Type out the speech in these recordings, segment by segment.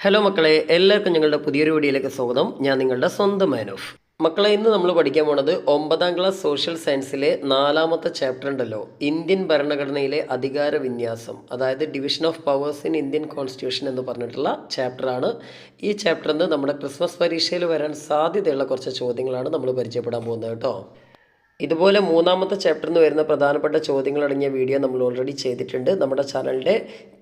Hello മക്കളെ, എല്ലാവർക്കും ഞങ്ങളുടെ പുതിയൊരു വീഡിയോയിലേക്ക് സ്വാഗതം. ഞാൻ നിങ്ങളുടെ സ്വന്തം മാനോഫ്. മക്കളെ, ഇന്ന് നമ്മൾ പഠിക്കാൻ പോണത് 9ാം ക്ലാസ് സോഷ്യൽ സയൻസിലെ 4ാമത്തെ ചാപ്റ്റർ ഉണ്ടല്ലോ, ഇന്ത്യൻ ഭരണഘടനയിലെ അധികാര വിന്യാസം, അതായത് division of powers in Indian constitution എന്ന് പറഞ്ഞിട്ടുള്ള ചാപ്റ്ററാണ്. ഈ ചാപ്റ്ററിൽ നിന്ന് നമ്മുടെ ക്രിസ്മസ് പരീക്ഷയിൽ വരാൻ സാധ്യതയുള്ള കുറച്ച് ചോദ്യങ്ങളാണ് നമ്മൾ പരിചയപ്പെടാൻ പോകുന്നത് കേട്ടോ. ഇതുപോലെ 3ാമത്തെ ചാപ്റ്ററിൽ നിന്ന് വരുന്ന പ്രധാനപ്പെട്ട ചോദ്യങ്ങളടങ്ങിയ വീഡിയോ നമ്മൾ ഓൾറെഡി ചെയ്തിട്ടുണ്ട്. നമ്മുടെ ചാനലിൻ്റെ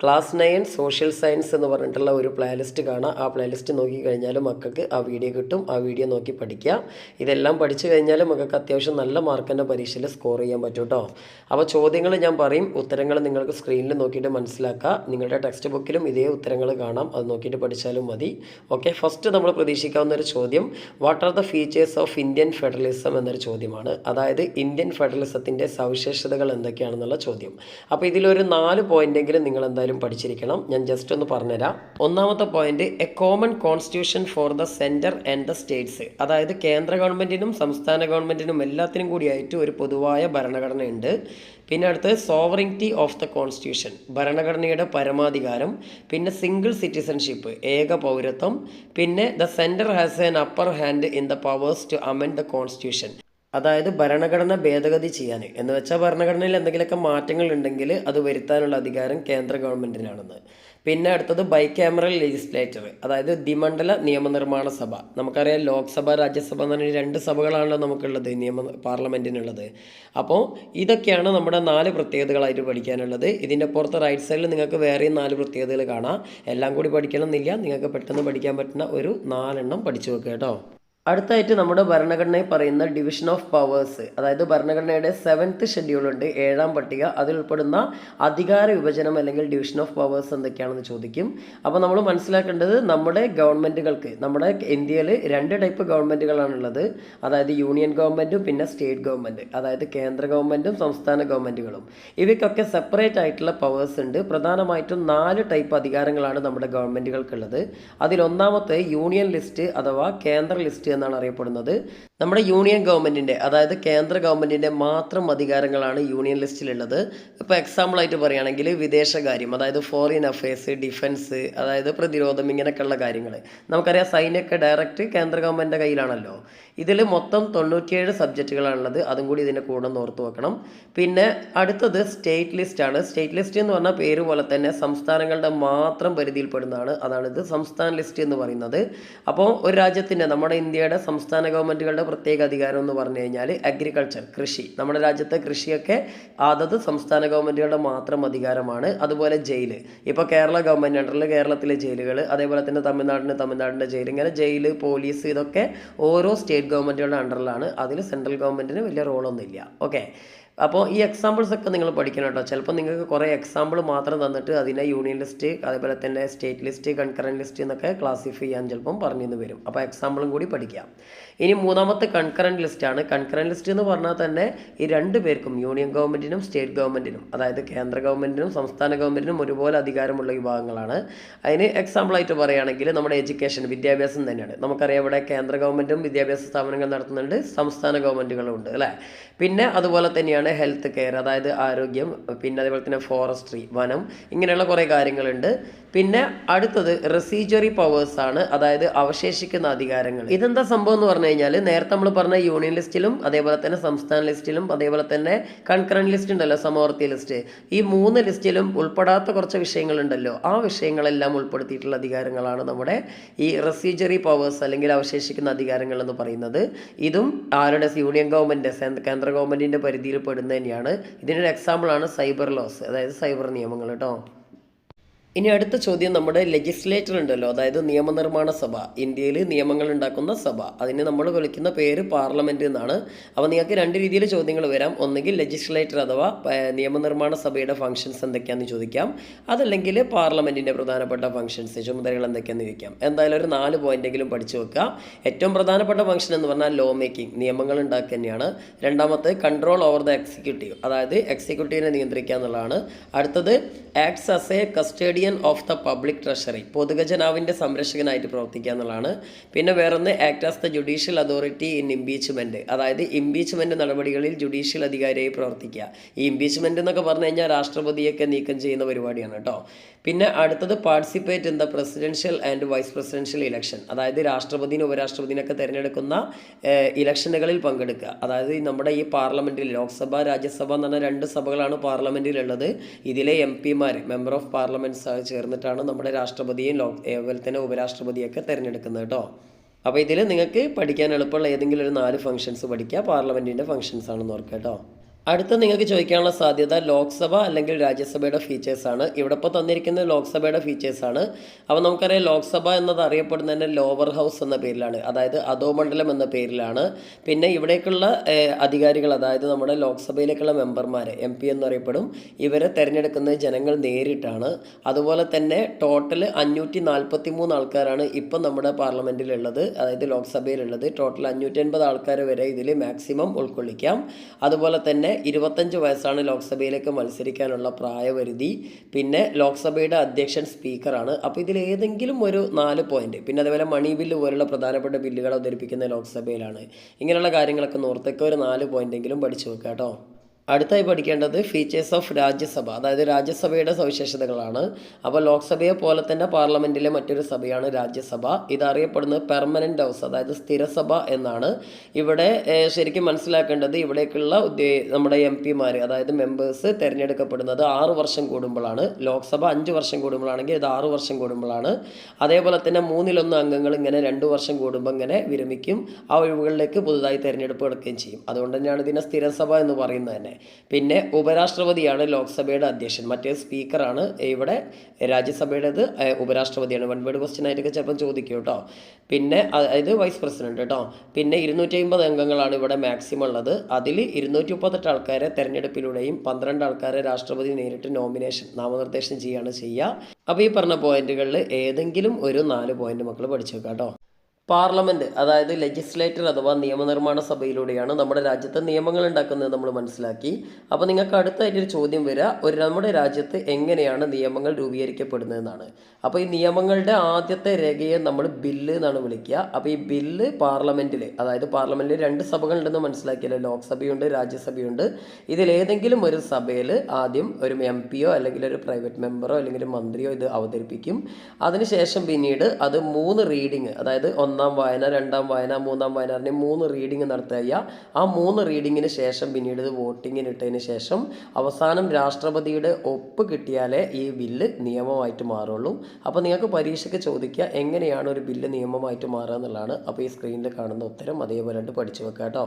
ക്ലാസ് 9 സോഷ്യൽ സയൻസ് എന്ന് പറഞ്ഞിട്ടുള്ള ഒരു പ്ലേലിസ്റ്റ് കാണാം. ആ പ്ലേലിസ്റ്റ് നോക്കിക്കഴിഞ്ഞാൽ മക്കൾക്ക് ആ വീഡിയോ കിട്ടും. ആ വീഡിയോ നോക്കി പഠിക്കുക. ഇതെല്ലാം പഠിച്ചു കഴിഞ്ഞാൽ മക്കൾക്ക് അത്യാവശ്യം നല്ല മാർക്ക് തന്നെ പരീക്ഷയിൽ സ്കോർ ചെയ്യാൻ പറ്റും കേട്ടോ. അപ്പോൾ ചോദ്യങ്ങൾ ഞാൻ പറയും, ഉത്തരങ്ങൾ നിങ്ങൾക്ക് സ്ക്രീനിൽ നോക്കിയിട്ട് മനസ്സിലാക്കുക. നിങ്ങളുടെ ടെക്സ്റ്റ് ബുക്കിലും ഇതേ ഉത്തരങ്ങൾ കാണാം, അത് നോക്കിയിട്ട് പഠിച്ചാലും മതി. ഓക്കെ, ഫസ്റ്റ് നമ്മൾ പ്രതീക്ഷിക്കാവുന്ന ഒരു ചോദ്യം, what are the features of Indian federalism എന്നൊരു ചോദ്യമാണ്. അതായത് ഇന്ത്യൻ ഫെഡറലിസത്തിൻ്റെ സവിശേഷതകൾ എന്തൊക്കെയാണെന്നുള്ള ചോദ്യം. അപ്പോൾ ഇതിലൊരു 4 പോയിന്റെങ്കിലും നിങ്ങൾ എന്തായാലും പഠിച്ചിരിക്കണം. ഞാൻ ജസ്റ്റ് ഒന്ന് പറഞ്ഞുതരാം. ഒന്നാമത്തെ point, A common constitution for the centre and the States. അതായത് കേന്ദ്ര ഗവൺമെൻറ്റിനും സംസ്ഥാന ഗവൺമെൻറ്റിനും എല്ലാത്തിനും കൂടിയായിട്ട് ഒരു പൊതുവായ ഭരണഘടനയുണ്ട്. പിന്നെ അടുത്ത് സോവറിറ്റി ഓഫ് ദ കോൺസ്റ്റിറ്റ്യൂഷൻ, ഭരണഘടനയുടെ പരമാധികാരം. പിന്നെ സിംഗിൾ സിറ്റിസൺഷിപ്പ്, ഏക പൗരത്വം. പിന്നെ the centre has an upper hand in the powers to amend the constitution. അതായത് ഭരണഘടന ഭേദഗതി ചെയ്യാൻ, എന്ന് വെച്ചാൽ ഭരണഘടനയിൽ എന്തെങ്കിലുമൊക്കെ മാറ്റങ്ങൾ ഉണ്ടെങ്കിൽ അത് വരുത്താനുള്ള അധികാരം കേന്ദ്ര ഗവൺമെൻറ്റിനാണെന്ന്. പിന്നെ അടുത്തത് ബൈക്യാമറൽ ലെജിസ്ലേച്ചർ, അതായത് ദ്വിമണ്ഡല നിയമനിർമ്മാണ സഭ. നമുക്കറിയാം ലോക്സഭ രാജ്യസഭ എന്ന് പറഞ്ഞാൽ 2 സഭകളാണല്ലോ നമുക്കുള്ളത്, പാർലമെൻറ്റിനുള്ളത്. അപ്പോൾ ഇതൊക്കെയാണ് നമ്മുടെ 4 പ്രത്യേകതകളായിട്ട് പഠിക്കാനുള്ളത്. ഇതിൻ്റെ പുറത്ത് റൈറ്റ് സൈഡിൽ നിങ്ങൾക്ക് വേറെയും 4 പ്രത്യേകതകൾ കാണാം. എല്ലാം കൂടി പഠിക്കണമെന്നില്ല, നിങ്ങൾക്ക് പെട്ടെന്ന് പഠിക്കാൻ പറ്റുന്ന ഒരു 4 എണ്ണം പഠിച്ചു വെക്കുക കേട്ടോ. അടുത്തായിട്ട് നമ്മുടെ ഭരണഘടനയിൽ പറയുന്ന ഡിവിഷൻ ഓഫ് പവേഴ്സ്, അതായത് ഭരണഘടനയുടെ 7th ഷെഡ്യൂളുണ്ട്, 7ാം പട്ടിക. അതിൽ ഉൾപ്പെടുന്ന അധികാര വിഭജനം അല്ലെങ്കിൽ ഡിവിഷൻ ഓഫ് പവേഴ്സ് എന്തൊക്കെയാണെന്ന് ചോദിക്കും. അപ്പോൾ നമ്മൾ മനസ്സിലാക്കേണ്ടത്, നമ്മുടെ ഗവൺമെൻറ്റുകൾക്ക്, നമ്മുടെ ഇന്ത്യയിൽ 2 ടൈപ്പ് ഗവൺമെൻറ്റുകളാണുള്ളത്. അതായത് യൂണിയൻ ഗവൺമെൻറ്റും പിന്നെ സ്റ്റേറ്റ് ഗവൺമെൻറ്, അതായത് കേന്ദ്ര ഗവൺമെൻറ്റും സംസ്ഥാന ഗവൺമെൻറ്റുകളും. ഇവയ്ക്കൊക്കെ സെപ്പറേറ്റ് ആയിട്ടുള്ള പവേഴ്സ് ഉണ്ട്. പ്രധാനമായിട്ടും 4 ടൈപ്പ് അധികാരങ്ങളാണ് നമ്മുടെ ഗവൺമെൻറ്റുകൾക്കുള്ളത്. അതിലൊന്നാമത്തെ യൂണിയൻ ലിസ്റ്റ് അഥവാ കേന്ദ്ര ലിസ്റ്റ് എന്നാണ് അറിയപ്പെടുന്നത്. നമ്മുടെ യൂണിയൻ ഗവൺമെൻറ്റിൻ്റെ, അതായത് കേന്ദ്ര ഗവൺമെൻറ്റിൻ്റെ മാത്രം അധികാരങ്ങളാണ് യൂണിയൻ ലിസ്റ്റിലുള്ളത്. ഇപ്പോൾ എക്സാമ്പിളായിട്ട് പറയുകയാണെങ്കിൽ വിദേശകാര്യം, അതായത് ഫോറിൻ അഫയേഴ്സ്, ഡിഫൻസ്, അതായത് പ്രതിരോധം, ഇങ്ങനെയൊക്കെയുള്ള കാര്യങ്ങൾ. നമുക്കറിയാം സൈന്യമൊക്കെ ഡയറക്റ്റ് കേന്ദ്ര ഗവൺമെൻറ്റിൻ്റെ കയ്യിലാണല്ലോ. ഇതിൽ മൊത്തം 97 സബ്ജക്റ്റുകളാണുള്ളത്. അതും കൂടി ഇതിൻ്റെ കൂടെ ഒന്ന് ഓർത്ത് വെക്കണം. പിന്നെ അടുത്തത് സ്റ്റേറ്റ് ലിസ്റ്റാണ്. സ്റ്റേറ്റ് ലിസ്റ്റ് എന്ന് പറഞ്ഞാൽ പേര് പോലെ തന്നെ സംസ്ഥാനങ്ങളുടെ മാത്രം പരിധിയിൽപ്പെടുന്നതാണ്. അതാണിത് സംസ്ഥാന ലിസ്റ്റ് എന്ന് പറയുന്നത്. അപ്പോൾ ഒരു രാജ്യത്തിൻ്റെ, നമ്മുടെ ഇന്ത്യയുടെ സംസ്ഥാന ഗവൺമെൻറ്റുകളുടെ പ്രത്യേക അധികാരം എന്ന് പറഞ്ഞു കഴിഞ്ഞാൽ അഗ്രികൾച്ചർ, കൃഷി. നമ്മുടെ രാജ്യത്തെ കൃഷിയൊക്കെ അതത് സംസ്ഥാന ഗവൺമെൻറ്റുകളുടെ മാത്രം അധികാരമാണ്. അതുപോലെ ജയിൽ, ഇപ്പോൾ കേരള ഗവൺമെൻറ് അണ്ടറിൽ കേരളത്തിലെ ജയിലുകൾ, അതേപോലെ തന്നെ തമിഴ്നാടിൻ്റെ ജയിൽ, ഇങ്ങനെ ജയിൽ, പോലീസ്, ഇതൊക്കെ ഓരോ സ്റ്റേറ്റ് ഗവൺമെൻറ്റുകളുടെ അണ്ടറിലാണ്. അതിൽ സെൻട്രൽ ഗവൺമെൻറ്റിന് വലിയ റോളൊന്നുമില്ല. ഓക്കെ, അപ്പോൾ ഈ എക്സാമ്പിൾസ് ഒക്കെ നിങ്ങൾ പഠിക്കണം കേട്ടോ. ചിലപ്പോൾ നിങ്ങൾക്ക് കുറേ എക്സാമ്പിൾ മാത്രം തന്നിട്ട് അതിനെ യൂണിയൻ ലിസ്റ്റ്, അതേപോലെ തന്നെ സ്റ്റേറ്റ് ലിസ്റ്റ്, കൺകറൻറ്റ് ലിസ്റ്റ് എന്നൊക്കെ ക്ലാസിഫൈ ചെയ്യാൻ ചിലപ്പം പറഞ്ഞു വരും. അപ്പോൾ എക്സാമ്പിളും കൂടി പഠിക്കാം. ഇനി 3ാമത്തെ കൺകറൻറ്റ് ലിസ്റ്റാണ്. കൺകറൻറ്റ് ലിസ്റ്റ് എന്ന് പറഞ്ഞാൽ തന്നെ ഈ 2 പേർക്കും, യൂണിയൻ ഗവൺമെൻറ്റിനും സ്റ്റേറ്റ് ഗവൺമെൻറ്റിനും, അതായത് കേന്ദ്ര ഗവൺമെൻറ്റിനും സംസ്ഥാന ഗവൺമെൻറ്റിനും ഒരുപോലെ അധികാരമുള്ള വിഭാഗങ്ങളാണ്. അതിന് എക്സാമ്പിളായിട്ട് പറയുകയാണെങ്കിൽ നമ്മുടെ എഡ്യൂക്കേഷൻ, വിദ്യാഭ്യാസം തന്നെയാണ്. നമുക്കറിയാം ഇവിടെ കേന്ദ്ര ഗവൺമെൻറ്റും വിദ്യാഭ്യാസ സ്ഥാപനങ്ങൾ നടത്തുന്നുണ്ട്, സംസ്ഥാന ഗവൺമെൻറ്റുകളും ഉണ്ട് അല്ലേ. പിന്നെ അതുപോലെ തന്നെയാണ് ഹെൽത്ത് കെയർ, അതായത് ആരോഗ്യം. പിന്നെ അതേപോലെ തന്നെ ഫോറസ്ട്രി, വനം, ഇങ്ങനെയുള്ള കുറേ കാര്യങ്ങളുണ്ട്. പിന്നെ അടുത്തത് റെസിജ്വറി പവേഴ്സ് ആണ്, അതായത് അവശേഷിക്കുന്ന അധികാരങ്ങൾ. ഇതെന്താ സംഭവം എന്ന് പറഞ്ഞു കഴിഞ്ഞാൽ, നേരത്തെ നമ്മൾ പറഞ്ഞ യൂണിയൻ ലിസ്റ്റിലും അതേപോലെ തന്നെ സംസ്ഥാന ലിസ്റ്റിലും അതേപോലെ തന്നെ കൺകറൻറ്റ് ലിസ്റ്റ് ഉണ്ടല്ലോ, സമവർത്തി ലിസ്റ്റ്, ഈ 3 ലിസ്റ്റിലും ഉൾപ്പെടാത്ത കുറച്ച് വിഷയങ്ങളുണ്ടല്ലോ. ആ വിഷയങ്ങളെല്ലാം ഉൾപ്പെടുത്തിയിട്ടുള്ള അധികാരങ്ങളാണ് നമ്മുടെ ഈ റെസിജ്വറി പവേഴ്സ് അല്ലെങ്കിൽ അവശേഷിക്കുന്ന അധികാരങ്ങൾ എന്ന് പറയുന്നത്. ഇതും ആരുടെ, യൂണിയൻ ഗവൺമെൻറ്, കേന്ദ്ര ഗവൺമെൻറ്റിൻ്റെ പരിധിയിൽ പെടുന്നത് തന്നെയാണ്. ഇതിനൊരു എക്സാമ്പിളാണ് സൈബർ ലോസ്, അതായത് സൈബർ നിയമങ്ങൾ കേട്ടോ. ഇനി അടുത്ത ചോദ്യം, നമ്മുടെ ലെജിസ്ലേറ്റർ ഉണ്ടല്ലോ, അതായത് നിയമനിർമ്മാണ സഭ, ഇന്ത്യയിൽ നിയമങ്ങൾ ഉണ്ടാക്കുന്ന സഭ. അതിന് നമ്മൾ വിളിക്കുന്ന പേര് പാർലമെൻറ്റ് എന്നാണ്. അപ്പോൾ നിങ്ങൾക്ക് 2 രീതിയിൽ ചോദ്യങ്ങൾ വരാം. ഒന്നുകിൽ ലെജിസ്ലേറ്റർ അഥവാ നിയമനിർമ്മാണ സഭയുടെ ഫംഗ്ഷൻസ് എന്തൊക്കെയാണെന്ന് ചോദിക്കാം, അതല്ലെങ്കിൽ പാർലമെൻറ്റിൻ്റെ പ്രധാനപ്പെട്ട ഫംഗ്ഷൻസ്, ചുമതലകൾ എന്തൊക്കെയാണെന്ന് ചോദിക്കാം. എന്തായാലും ഒരു 4 പോയിന്റെങ്കിലും പഠിച്ചു വെക്കുക. ഏറ്റവും പ്രധാനപ്പെട്ട ഫംഗ്ഷൻ എന്ന് പറഞ്ഞാൽ ലോ മേക്കിംഗ്, നിയമങ്ങൾ ഉണ്ടാക്കുക തന്നെയാണ്. രണ്ടാമത്തെ കൺട്രോൾ ഓവർ ദ എക്സിക്യൂട്ടീവ്, അതായത് എക്സിക്യൂട്ടീവിനെ നിയന്ത്രിക്കുക എന്നുള്ളതാണ്. അടുത്തത് acts as a custody custodian of the public treasury, പൊതുഖജനാവിൻ്റെ സംരക്ഷകനായിട്ട് പ്രവർത്തിക്കുക എന്നുള്ളതാണ്. പിന്നെ വേറൊന്ന് act as the judicial authority in impeachment, അതായത് ഇംപീച്ച്മെൻറ്റ് നടപടികളിൽ ജുഡീഷ്യൽ അധികാരിയായി പ്രവർത്തിക്കുക. ഈ ഇംപീച്ച്മെൻറ്റ് എന്നൊക്കെ പറഞ്ഞു കഴിഞ്ഞാൽ രാഷ്ട്രപതിയൊക്കെ നീക്കം ചെയ്യുന്ന പരിപാടിയാണ് കേട്ടോ. പിന്നെ അടുത്തത് participate in the presidential and vice presidential election, അതായത് രാഷ്ട്രപതിനും ഉപരാഷ്ട്രപതിനൊക്കെ തിരഞ്ഞെടുക്കുന്ന ഇലക്ഷനുകളിൽ പങ്കെടുക്കുക. അതായത് നമ്മുടെ ഈ പാർലമെൻറ്റിൽ ലോക്സഭ രാജ്യസഭ എന്ന് പറഞ്ഞ 2 സഭകളാണ് പാർലമെൻറ്റിലുള്ളത്. ഇതിലെ MP-മാർ മെമ്പർ ഓഫ് പാർലമെൻറ്റ്സ് ചേർന്നിട്ടാണ് നമ്മുടെ രാഷ്ട്രപതിയും അതുപോലെ തന്നെ ഉപരാഷ്ട്രപതിയൊക്കെ തിരഞ്ഞെടുക്കുന്നത് കേട്ടോ. അപ്പോൾ ഇതിൽ നിങ്ങൾക്ക് പഠിക്കാൻ എളുപ്പമുള്ള ഏതെങ്കിലും ഒരു 4 ഫംഗ്ഷൻസ് പഠിക്കുക. പാർലമെൻറ്റിൻ്റെ ഫംഗ്ഷൻസ് ആണെന്ന് ഓർക്കുക കേട്ടോ. അടുത്ത നിങ്ങൾക്ക് ചോദിക്കാനുള്ള സാധ്യത ലോക്സഭ അല്ലെങ്കിൽ രാജ്യസഭയുടെ ഫീച്ചേഴ്സാണ്. ഇവിടെ ഇപ്പോൾ തന്നിരിക്കുന്നത് ലോക്സഭയുടെ ഫീച്ചേഴ്സാണ്. അപ്പോൾ നമുക്കറിയാം ലോക്സഭ എന്നത് അറിയപ്പെടുന്നത് തന്നെ ലോവർ ഹൗസ് എന്ന പേരിലാണ്, അതായത് അധോമണ്ഡലം എന്ന പേരിലാണ്. പിന്നെ ഇവിടേക്കുള്ള അധികാരികൾ, അതായത് നമ്മുടെ ലോക്സഭയിലേക്കുള്ള മെമ്പർമാർ MP എന്നറിയപ്പെടും. ഇവരെ തിരഞ്ഞെടുക്കുന്നത് ജനങ്ങൾ നേരിട്ടാണ്. അതുപോലെ തന്നെ ടോട്ടൽ 543 ആൾക്കാരാണ് ഇപ്പം നമ്മുടെ പാർലമെൻറ്റിലുള്ളത്, അതായത് ലോക്സഭയിലുള്ളത്. ടോട്ടൽ 550 ആൾക്കാർ വരെ ഇതിൽ മാക്സിമം ഉൾക്കൊള്ളിക്കാം. അതുപോലെ തന്നെ 25 വയസ്സാണ് ലോക്സഭയിലേക്ക് മത്സരിക്കാനുള്ള പ്രായപരിധി. പിന്നെ ലോക്സഭയുടെ അധ്യക്ഷൻ സ്പീക്കറാണ്. അപ്പോൾ ഇതിൽ ഏതെങ്കിലും ഒരു 4 പോയിന്റ്, പിന്നെ അതേപോലെ മണി ബില്ല് പോലുള്ള പ്രധാനപ്പെട്ട ബില്ലുകൾ അവതരിപ്പിക്കുന്ന ലോക്സഭയിലാണ്. ഇങ്ങനെയുള്ള കാര്യങ്ങളൊക്കെ ഓർത്തൊക്കെ ഒരു 4 പോയിന്റെങ്കിലും പഠിച്ചു വെക്കുക കേട്ടോ. അടുത്തായി പഠിക്കേണ്ടത് ഫീച്ചേഴ്സ് ഓഫ് രാജ്യസഭ, അതായത് രാജ്യസഭയുടെ സവിശേഷതകളാണ്. അപ്പോൾ ലോക്സഭയെ പോലെ തന്നെ പാർലമെൻറ്റിലെ മറ്റൊരു സഭയാണ് രാജ്യസഭ. ഇതറിയപ്പെടുന്നത് പെർമനൻ്റ് ഹൗസ്, അതായത് സ്ഥിരസഭ എന്നാണ്. ഇവിടെ ശരിക്കും മനസ്സിലാക്കേണ്ടത് ഇവിടേക്കുള്ള നമ്മുടെ MP-മാർ, അതായത് മെമ്പേഴ്സ് തിരഞ്ഞെടുക്കപ്പെടുന്നത് 6 വർഷം കൂടുമ്പോഴാണ്. ലോക്സഭ 5 വർഷം കൂടുമ്പോഴാണെങ്കിൽ ഇത് 6 വർഷം കൂടുമ്പോഴാണ്. അതേപോലെ തന്നെ 1/3 അംഗങ്ങൾ ഇങ്ങനെ 2 വർഷം കൂടുമ്പോൾ ഇങ്ങനെ വിരമിക്കും. ആ ഒഴിവുകളിലേക്ക് പുതുതായി തിരഞ്ഞെടുപ്പ് നടക്കുകയും ചെയ്യും. അതുകൊണ്ട് തന്നെയാണ് ഇതിനെ സ്ഥിരസഭ എന്ന് പറയുന്നത് തന്നെ. പിന്നെ ഉപരാഷ്ട്രപതിയാണ് ലോക്സഭയുടെ അധ്യക്ഷൻ, മറ്റേ സ്പീക്കറാണ്. ഇവിടെ രാജ്യസഭയുടേത് ഉപരാഷ്ട്രപതിയാണ്. 1 വേർഡ് ക്വസ്റ്റ്യൻ ആയിട്ടൊക്കെ ചിലപ്പോൾ ചോദിക്കും കേട്ടോ. പിന്നെ അതായത് വൈസ് പ്രസിഡന്റ് കേട്ടോ. പിന്നെ 250 അംഗങ്ങളാണ് ഇവിടെ മാക്സിമം ഉള്ളത്. അതിൽ 238 ആൾക്കാരെ തെരഞ്ഞെടുപ്പിലൂടെയും 12 ആൾക്കാരെ രാഷ്ട്രപതി നേരിട്ട് നാമനിർദ്ദേശം ചെയ്യുകയാണ് ചെയ്യുക. അപ്പോൾ ഈ പറഞ്ഞ പോയിന്റുകളിൽ ഏതെങ്കിലും ഒരു 4 പോയിന്റ് മക്കൾ പഠിച്ചു വെക്കാം കേട്ടോ. പാർലമെൻറ്റ്, അതായത് ലെജിസ്ലേറ്റർ അഥവാ നിയമനിർമ്മാണ സഭയിലൂടെയാണ് നമ്മുടെ രാജ്യത്ത് നിയമങ്ങൾ ഉണ്ടാക്കുന്നത് നമ്മൾ മനസ്സിലാക്കി. അപ്പോൾ നിങ്ങൾക്ക് അടുത്തായിട്ടൊരു ചോദ്യം വരിക, നമ്മുടെ രാജ്യത്ത് എങ്ങനെയാണ് നിയമങ്ങൾ രൂപീകരിക്കപ്പെടുന്നതെന്നാണ്. അപ്പോൾ ഈ നിയമങ്ങളുടെ ആദ്യത്തെ രേഖയെ നമ്മൾ ബില്ല് എന്നാണ് വിളിക്കുക. അപ്പോൾ ഈ ബില്ല് പാർലമെൻറ്റിൽ, അതായത് പാർലമെൻറ്റിൽ 2 സഭകളുണ്ടെന്ന് മനസ്സിലാക്കിയല്ലോ, ലോക്സഭയുണ്ട് രാജ്യസഭയുണ്ട്. ഇതിലേതെങ്കിലും ഒരു സഭയിൽ ആദ്യം ഒരു MP-യോ അല്ലെങ്കിൽ ഒരു പ്രൈവറ്റ് മെമ്പറോ അല്ലെങ്കിൽ ഒരു മന്ത്രിയോ ഇത് അവതരിപ്പിക്കും. അതിനുശേഷം പിന്നീട് അത് 3 റീഡിങ്, അതായത് 1ാം വായന 2ാം വായന 3ാം വായന പറഞ്ഞ് 3 റീഡിങ് നടത്തുക. ആ 3 റീഡിങ്ങിന് ശേഷം പിന്നീട് ഇത് വോട്ടിങ്ങിന് ഇട്ടതിന് ശേഷം അവസാനം രാഷ്ട്രപതിയുടെ ഒപ്പ് കിട്ടിയാലേ ഈ ബില്ല് നിയമമായിട്ട് മാറുള്ളൂ. അപ്പോൾ നിങ്ങൾക്ക് പരീക്ഷയ്ക്ക് ചോദിക്കുക എങ്ങനെയാണ് ഒരു ബില്ല് നിയമമായിട്ട് മാറുക എന്നുള്ളതാണ്. അപ്പോൾ ഈ സ്ക്രീനിൽ കാണുന്ന ഉത്തരം അതേപോലെ പഠിച്ചു വെക്കുക കേട്ടോ.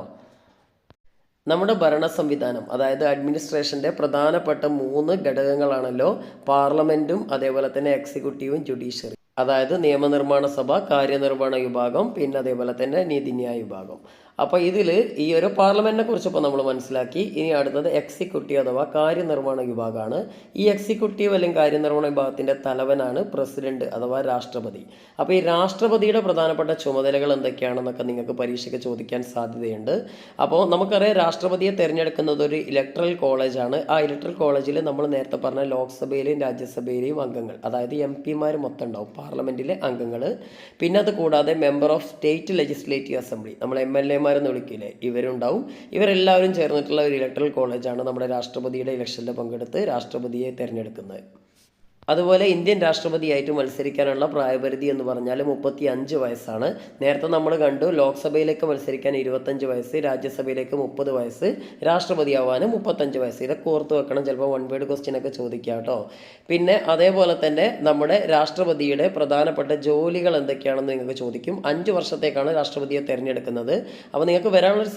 നമ്മുടെ ഭരണ സംവിധാനം, അതായത് അഡ്മിനിസ്ട്രേഷൻ്റെ പ്രധാനപ്പെട്ട 3 ഘടകങ്ങളാണല്ലോ പാർലമെൻറ്റും അതേപോലെ തന്നെ എക്സിക്യൂട്ടീവും ജുഡീഷ്യറി, അതായത് നിയമനിർമ്മാണ സഭ, കാര്യനിർവഹണ വിഭാഗം, പിന്നെ അതേപോലെ തന്നെ നീതിന്യായ വിഭാഗം. അപ്പോൾ ഇതിൽ ഈ ഒരു പാർലമെൻറ്റിനെ കുറിച്ച് ഇപ്പോൾ നമ്മൾ മനസ്സിലാക്കി. ഇനി അടുത്തത് എക്സിക്യൂട്ടീവ് അഥവാ കാര്യനിർവഹണ വിഭാഗമാണ്. ഈ എക്സിക്യൂട്ടീവ് അല്ലെങ്കിൽ കാര്യനിർവഹണ വിഭാഗത്തിൻ്റെ തലവനാണ് പ്രസിഡന്റ് അഥവാ രാഷ്ട്രപതി. അപ്പോൾ ഈ രാഷ്ട്രപതിയുടെ പ്രധാനപ്പെട്ട ചുമതലകൾ എന്തൊക്കെയാണെന്നൊക്കെ നിങ്ങൾക്ക് പരീക്ഷയ്ക്ക് ചോദിക്കാൻ സാധ്യതയുണ്ട്. അപ്പോൾ നമുക്കറിയാം രാഷ്ട്രപതിയെ തിരഞ്ഞെടുക്കുന്നത് ഒരു ഇലക്ട്രൽ കോളേജാണ്. ആ ഇലക്ട്രൽ കോളേജിൽ നമ്മൾ നേരത്തെ പറഞ്ഞ ലോക്സഭയിലെയും രാജ്യസഭയിലെയും അംഗങ്ങൾ, അതായത് MP-മാർ മൊത്തം ഉണ്ടാവും, പാർലമെൻറ്റിലെ അംഗങ്ങൾ. പിന്നെ അത് കൂടാതെ member of state legislative assembly, നമ്മൾ MLA-മാരെന്ന് വിളിക്കില്ലേ, ഇവരുണ്ടാവും. ഇവരെല്ലാവരും ചേർന്നിട്ടുള്ള ഒരു ഇലക്ട്രൽ കോളേജാണ് നമ്മുടെ രാഷ്ട്രപതിയുടെ ഇലക്ഷനിൽ പങ്കെടുത്ത് രാഷ്ട്രപതിയെ തിരഞ്ഞെടുക്കുന്നത്. അതുപോലെ ഇന്ത്യൻ രാഷ്ട്രപതിയായിട്ട് മത്സരിക്കാനുള്ള പ്രായപരിധി എന്ന് പറഞ്ഞാൽ 35 വയസ്സാണ്. നേരത്തെ നമ്മൾ കണ്ടു ലോക്സഭയിലേക്ക് മത്സരിക്കാൻ 25 വയസ്സ്, രാജ്യസഭയിലേക്ക് 30 വയസ്സ്, രാഷ്ട്രപതിയാവാനും 35 വയസ്സ്. ഇതൊക്കെ ഓർത്ത് വെക്കണം, ചിലപ്പോൾ 1 വേർഡ് ക്വസ്റ്റ്യൻ ഒക്കെ ചോദിക്കാം കേട്ടോ. പിന്നെ അതേപോലെ തന്നെ നമ്മുടെ രാഷ്ട്രപതിയുടെ പ്രധാനപ്പെട്ട ജോലികൾ എന്തൊക്കെയാണെന്ന് നിങ്ങൾക്ക് ചോദിക്കും. 5 വർഷത്തേക്കാണ് രാഷ്ട്രപതിയെ തിരഞ്ഞെടുക്കുന്നത്. അപ്പോൾ നിങ്ങൾക്ക് വരാനുള്ളൊരു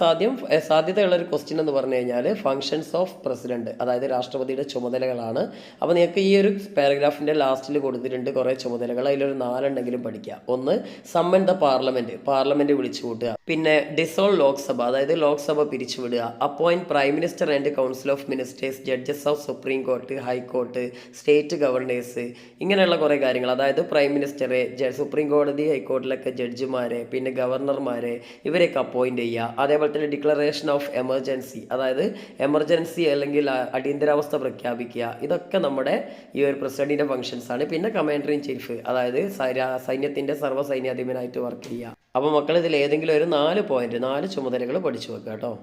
സാധ്യതയുള്ളൊരു ക്വസ്റ്റ്യൻ എന്ന് പറഞ്ഞു കഴിഞ്ഞാൽ ഫങ്ഷൻസ് ഓഫ് പ്രസിഡന്റ്, അതായത് രാഷ്ട്രപതിയുടെ ചുമതലകളാണ്. അപ്പോൾ നിങ്ങൾക്ക് ഈ ഒരു പാരഗ്രാഫിൻ്റെ ലാസ്റ്റിൽ കൊടുത്തിട്ടുണ്ട് കുറേ ചുമതലകൾ, അതിലൊരു 4 പഠിക്കുക. 1, സമ്മൺ ദ പാർലമെൻറ്റ് വിളിച്ചു കൂട്ടുക. പിന്നെ ഡിസോൾവ് ലോക്സഭ, അതായത് ലോക്സഭ പിരിച്ചുവിടുക. Appoint prime minister and council of ministers, judges of supreme court, high court, state governors, ഇങ്ങനെയുള്ള കുറേ കാര്യങ്ങൾ. അതായത് പ്രൈം മിനിസ്റ്ററെ, സുപ്രീം കോടതി ഹൈക്കോർട്ടിലൊക്കെ ജഡ്ജിമാരെ, പിന്നെ ഗവർണർമാരെ, ഇവരെയൊക്കെ അപ്പോയിൻറ്റ് ചെയ്യുക. അതേപോലെ തന്നെ ഡിക്ലറേഷൻ ഓഫ് എമർജൻസി, അതായത് എമർജൻസി അല്ലെങ്കിൽ അടിയന്തരാവസ്ഥ പ്രഖ്യാപിക്കുക. ഇതൊക്കെ നമ്മുടെ ഈ ഒരു പ്രസിഡന്റിൻ്റെ ഫംഗ്ഷൻസ് ആണ്. പിന്നെ കമാൻഡർ ഇൻ ചീഫ്, അതായത് സൈന്യത്തിൻ്റെ സർവ്വസൈന്യാധിപനായിട്ട് വർക്ക് ചെയ്യുക. അപ്പോൾ മക്കൾ ഇതിൽ ഏതെങ്കിലും ഒരു 4 പോയിന്റ്, 4 ചുമതലകൾ പഠിച്ചു വെക്കുക കേട്ടോ.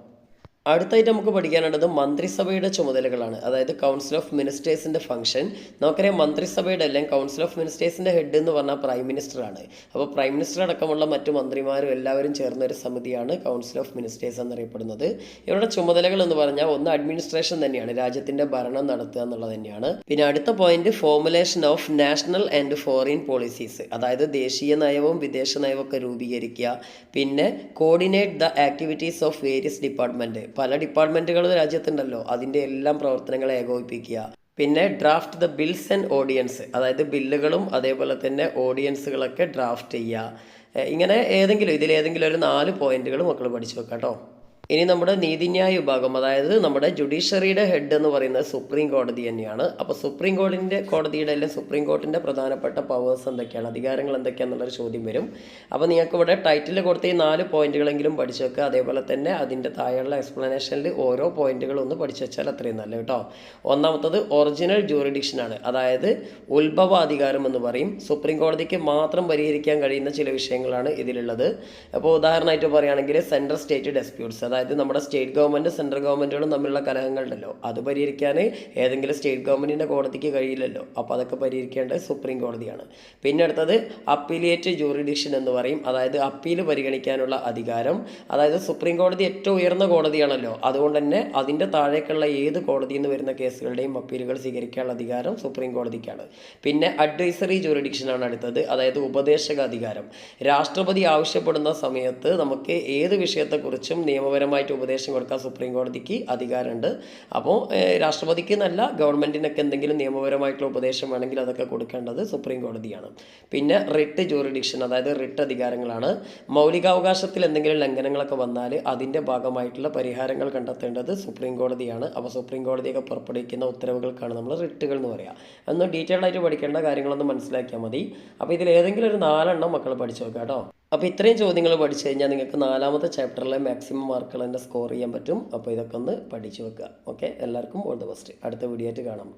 അടുത്തായിട്ട് നമുക്ക് പഠിക്കാനുള്ളത് മന്ത്രിസഭയുടെ ചുമതലകളാണ്. അതായത് കൗൺസിൽ ഓഫ് മിനിസ്റ്റേഴ്സിൻ്റെ ഫംഗ്ഷൻ. നമുക്കറിയാം മന്ത്രിസഭയുടെ അല്ലെങ്കിൽ കൗൺസിൽ ഓഫ് മിനിസ്റ്റേഴ്സിൻ്റെ ഹെഡ് എന്ന് പറഞ്ഞാൽ പ്രൈം മിനിസ്റ്ററാണ്. അപ്പോൾ പ്രൈം മിനിസ്റ്റർ അടക്കമുള്ള മറ്റു മന്ത്രിമാരും എല്ലാവരും ചേർന്ന ഒരു സമിതിയാണ് കൗൺസിൽ ഓഫ് മിനിസ്റ്റേഴ്സ് എന്നറിയപ്പെടുന്നത്. ഇവരുടെ ചുമതലകൾ എന്ന് പറഞ്ഞാൽ ഒന്ന് അഡ്മിനിസ്ട്രേഷൻ തന്നെയാണ്, രാജ്യത്തിൻ്റെ ഭരണം നടത്തുക എന്നുള്ളത് തന്നെയാണ്. പിന്നെ അടുത്ത point formulation of national and foreign policies, അതായത് ദേശീയ നയവും വിദേശ നയവും ഒക്കെ രൂപീകരിക്കുക. പിന്നെ coordinate the activities of various department, പല ഡിപ്പാർട്ട്മെൻറ്റുകൾ രാജ്യത്തുണ്ടല്ലോ, അതിൻ്റെ എല്ലാം പ്രവർത്തനങ്ങളെ ഏകോപിപ്പിക്കുക. പിന്നെ draft the bills and audience, അതായത് ബില്ലുകളും അതേപോലെ തന്നെ ഓഡിയൻസുകളൊക്കെ ഡ്രാഫ്റ്റ് ചെയ്യുക. ഇങ്ങനെ ഇതിലേതെങ്കിലും ഒരു 4 പോയിന്റുകൾ മക്കൾ പഠിച്ചു വെക്കാം കേട്ടോ. ഇനി നമ്മുടെ നീതിന്യായ വിഭാഗം, അതായത് നമ്മുടെ ജുഡീഷ്യറിയുടെ ഹെഡ് എന്ന് പറയുന്നത് സുപ്രീം കോടതി തന്നെയാണ്. അപ്പോൾ സുപ്രീം കോടതിയുടെ അല്ലെങ്കിൽ സുപ്രീം കോർട്ടിൻ്റെ പ്രധാനപ്പെട്ട പവേഴ്സ് എന്തൊക്കെയാണ്, അധികാരങ്ങൾ എന്തൊക്കെയാണെന്നുള്ളൊരു ചോദ്യം വരും. അപ്പോൾ നിങ്ങൾക്ക് ഇവിടെ ടൈറ്റിൽ കൊടുത്ത ഈ 4 പോയിന്റുകളെങ്കിലും പഠിച്ചു വെക്കുക. അതേപോലെ തന്നെ അതിൻ്റെ താഴെയുള്ള എക്സ്പ്ലനേഷനിൽ ഓരോ പോയിന്റുകളും ഒന്ന് പഠിച്ചു വെച്ചാൽ അത്രയും നല്ല കേട്ടോ. ഒന്നാമത്തത് ഒറിജിനൽ ജൂറിഡിക്ഷനാണ്, അതായത് ഉത്ഭവാധികാരം എന്ന് പറയും. സുപ്രീം കോടതിക്ക് മാത്രം പരിഹരിക്കാൻ കഴിയുന്ന ചില വിഷയങ്ങളാണ് ഇതിലുള്ളത്. അപ്പോൾ ഉദാഹരണമായിട്ട് പറയുകയാണെങ്കിൽ സെൻട്രൽ സ്റ്റേറ്റ് ഡിസ്പ്യൂട്ട്സ്, അതായത് നമ്മുടെ സ്റ്റേറ്റ് ഗവൺമെൻറ് സെൻട്രൽ ഗവൺമെൻറ്റുകളും തമ്മിലുള്ള കലഹങ്ങളുണ്ടല്ലോ, അത് പരിഹരിക്കാൻ ഏതെങ്കിലും സ്റ്റേറ്റ് ഗവൺമെൻറ്റിൻ്റെ കോടതിക്ക് കഴിയില്ലല്ലോ. അപ്പോൾ അതൊക്കെ പരിഹരിക്കേണ്ടത് സുപ്രീം കോടതിയാണ്. പിന്നെ അടുത്തത് അപ്പീലിയേറ്റ് ജൂറിഡിക്ഷൻ എന്ന് പറയും, അതായത് അപ്പീൽ പരിഗണിക്കാനുള്ള അധികാരം. അതായത് സുപ്രീം കോടതി ഏറ്റവും ഉയർന്ന കോടതിയാണല്ലോ, അതുകൊണ്ട് തന്നെ അതിൻ്റെ താഴേക്കുള്ള ഏത് കോടതിയിൽ നിന്ന് വരുന്ന കേസുകളുടെയും അപ്പീലുകൾ സ്വീകരിക്കാനുള്ള അധികാരം സുപ്രീം കോടതിക്കാണ്. പിന്നെ അഡ്വൈസറി ജൂറിഡിക്ഷനാണ് അടുത്തത്, അതായത് ഉപദേശക അധികാരം. രാഷ്ട്രപതി ആവശ്യപ്പെടുന്ന സമയത്ത് നമുക്ക് ഏത് വിഷയത്തെക്കുറിച്ചും നിയമപരമായിട്ട് ഉപദേശം കൊടുക്കാൻ സുപ്രീം കോടതിക്ക് അധികാരമുണ്ട്. അപ്പോൾ രാഷ്ട്രപതിക്ക് എന്നല്ല, ഗവൺമെൻറ്റിനൊക്കെ എന്തെങ്കിലും നിയമപരമായിട്ടുള്ള ഉപദേശം വേണമെങ്കിൽ അതൊക്കെ കൊടുക്കേണ്ടത് സുപ്രീം കോടതിയാണ്. പിന്നെ റിട്ട് ജൂറിഡിക്ഷൻ, അതായത് റിട്ട് അധികാരങ്ങളാണ്. മൗലികാവകാശത്തിൽ എന്തെങ്കിലും ലംഘനങ്ങളൊക്കെ വന്നാൽ അതിൻ്റെ ഭാഗമായിട്ടുള്ള പരിഹാരങ്ങൾ കണ്ടെത്തേണ്ടത് സുപ്രീം കോടതിയാണ്. അപ്പോൾ സുപ്രീം കോടതിയൊക്കെ പുറപ്പെടുവിക്കുന്ന ഉത്തരവുകൾക്കാണ് നമ്മൾ റിട്ടുകൾ എന്ന് പറയുക. അതൊന്ന് ഡീറ്റെയിൽഡ് ആയിട്ട് പഠിക്കേണ്ട കാര്യങ്ങളൊന്നും മനസ്സിലാക്കിയാൽ മതി. അപ്പോൾ ഇതിൽ ഏതെങ്കിലും ഒരു 4 എണ്ണം മക്കൾ പഠിച്ചു നോക്കുക കേട്ടോ. അപ്പോൾ ഇത്രയും ചോദ്യങ്ങൾ പഠിച്ചു കഴിഞ്ഞാൽ നിങ്ങൾക്ക് 4ാമത്തെ ചാപ്റ്ററിലെ മാക്സിമം മാർക്കുകൾ തന്നെ സ്കോർ ചെയ്യാൻ പറ്റും. അപ്പോൾ ഇതൊക്കെ ഒന്ന് പഠിച്ചു വെക്കുക. ഓക്കെ, എല്ലാവർക്കും ഓൾ ദ ബെസ്റ്റ്. അടുത്ത വീഡിയോ ആയിട്ട് കാണാം.